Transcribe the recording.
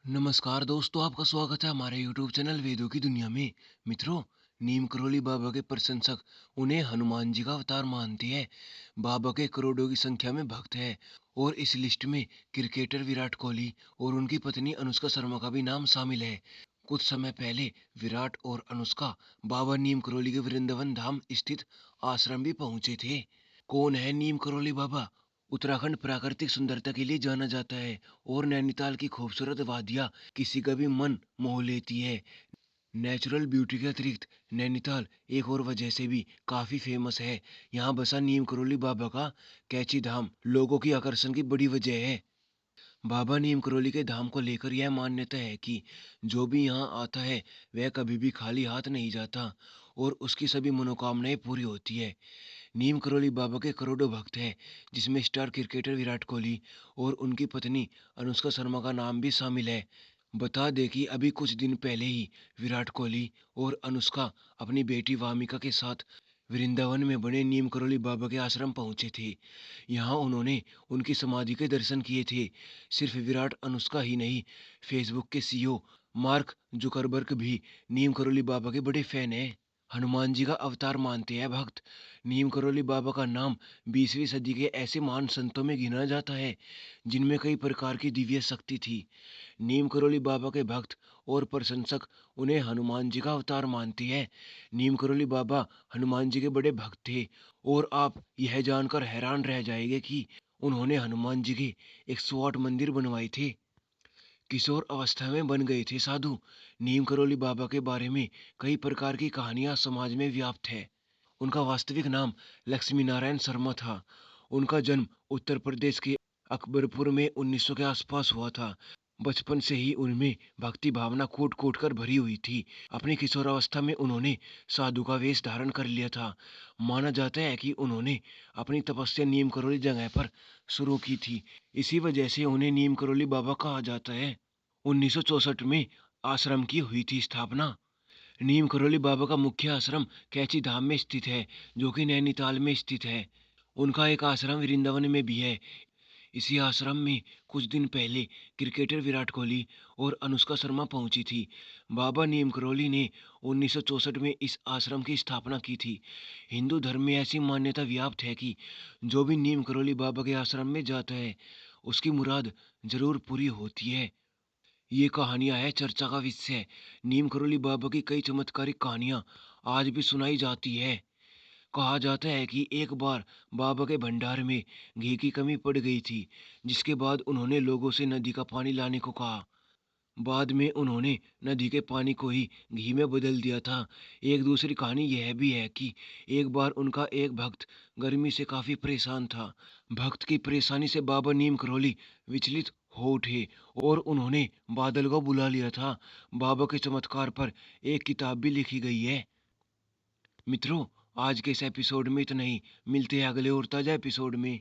नमस्कार दोस्तों, आपका स्वागत है हमारे यूट्यूब चैनल वेदों की दुनिया में। मित्रों, नीम करोली बाबा के प्रशंसक उन्हें हनुमान जी का अवतार मानते हैं। बाबा के करोड़ों की संख्या में भक्त हैं और इस लिस्ट में क्रिकेटर विराट कोहली और उनकी पत्नी अनुष्का शर्मा का भी नाम शामिल है। कुछ समय पहले विराट और अनुष्का बाबा नीम करोली के वृंदावन धाम स्थित आश्रम भी पहुंचे थे। कौन है नीम करोली बाबा? उत्तराखंड प्राकृतिक सुंदरता के लिए जाना जाता है और नैनीताल की खूबसूरत वादियाँ किसी का भी मन मोह लेती है। नेचुरल ब्यूटी के अतिरिक्त नैनीताल एक और वजह से भी काफी फेमस है। यहाँ बसा नीम करोली बाबा का कैची धाम लोगों की आकर्षण की बड़ी वजह है। बाबा नीम करोली के धाम को लेकर यह मान्यता है कि जो भी यहाँ आता है वह कभी भी खाली हाथ नहीं जाता और उसकी सभी मनोकामनाएं पूरी होती है। नीम करोली बाबा के करोड़ों भक्त हैं, जिसमें स्टार क्रिकेटर विराट कोहली और उनकी पत्नी अनुष्का शर्मा का नाम भी शामिल है। बता दें कि अभी कुछ दिन पहले ही विराट कोहली और अनुष्का अपनी बेटी वामिका के साथ वृंदावन में बने नीम करोली बाबा के आश्रम पहुंचे थे। यहाँ उन्होंने उनकी समाधि के दर्शन किए थे। सिर्फ विराट अनुष्का ही नहीं, फेसबुक के सीईओ मार्क जुकरबर्ग भी नीम करोली बाबा के बड़े फैन हैं। हनुमान जी का अवतार मानते हैं भक्त। नीम करोली बाबा का नाम 20वीं सदी के ऐसे महान संतों में गिना जाता है जिनमें कई प्रकार की दिव्य शक्ति थी। नीम करोली बाबा के भक्त और प्रशंसक उन्हें हनुमान जी का अवतार मानते हैं। नीम करोली बाबा हनुमान जी के बड़े भक्त थे और आप यह जानकर हैरान रह जाएंगे कि उन्होंने हनुमान जी के 108 मंदिर बनवाए थे। किशोर अवस्था में बन गए थे साधु। नीम करोली बाबा के बारे में कई प्रकार की कहानियां समाज में व्याप्त है। उनका वास्तविक नाम लक्ष्मी नारायण शर्मा था। उनका जन्म उत्तर प्रदेश के अकबरपुर में 1900 के आसपास हुआ था। बचपन से ही उनमें भक्ति भावना कूट कूट कर भरी हुई थी। अपनी किशोरावस्था में उन्होंने साधु का वेश धारण कर लिया था। माना जाता है कि उन्होंने अपनी तपस्या नीम करोली जगह पर शुरू की थी। इसी वजह से उन्हें नीम करोली बाबा कहा जाता है। 1964 में आश्रम की हुई थी स्थापना। नीम करोली बाबा का मुख्य आश्रम कैची धाम में स्थित है, जो कि नैनीताल में स्थित है। उनका एक आश्रम वृंदावन में भी है। इसी आश्रम में कुछ दिन पहले क्रिकेटर विराट कोहली और अनुष्का शर्मा पहुंची थी। बाबा नीम करोली ने 1964 में इस आश्रम की स्थापना की थी। हिंदू धर्म में ऐसी मान्यता व्याप्त है कि जो भी नीम करोली बाबा के आश्रम में जाता है उसकी मुराद जरूर पूरी होती है। ये कहानियां है चर्चा का विषय। नीम करोली बाबा की कई चमत्कारिक कहानियां आज भी सुनाई जाती है। कहा जाता है कि एक बार बाबा के भंडार में घी की कमी पड़ गई थी, जिसके बाद उन्होंने लोगों से नदी का पानी लाने को कहा। बाद में उन्होंने नदी के पानी को ही घी में बदल दिया था। एक दूसरी कहानी यह भी है कि एक बार उनका एक भक्त गर्मी से काफी परेशान था। भक्त की परेशानी से बाबा नीम करोली विचलित हो उठे और उन्होंने बादल को बुला लिया था। बाबा के चमत्कार पर एक किताब भी लिखी गई है। मित्रों, आज के इस एपिसोड में इतना ही। मिलते हैं अगले और ताजा एपिसोड में।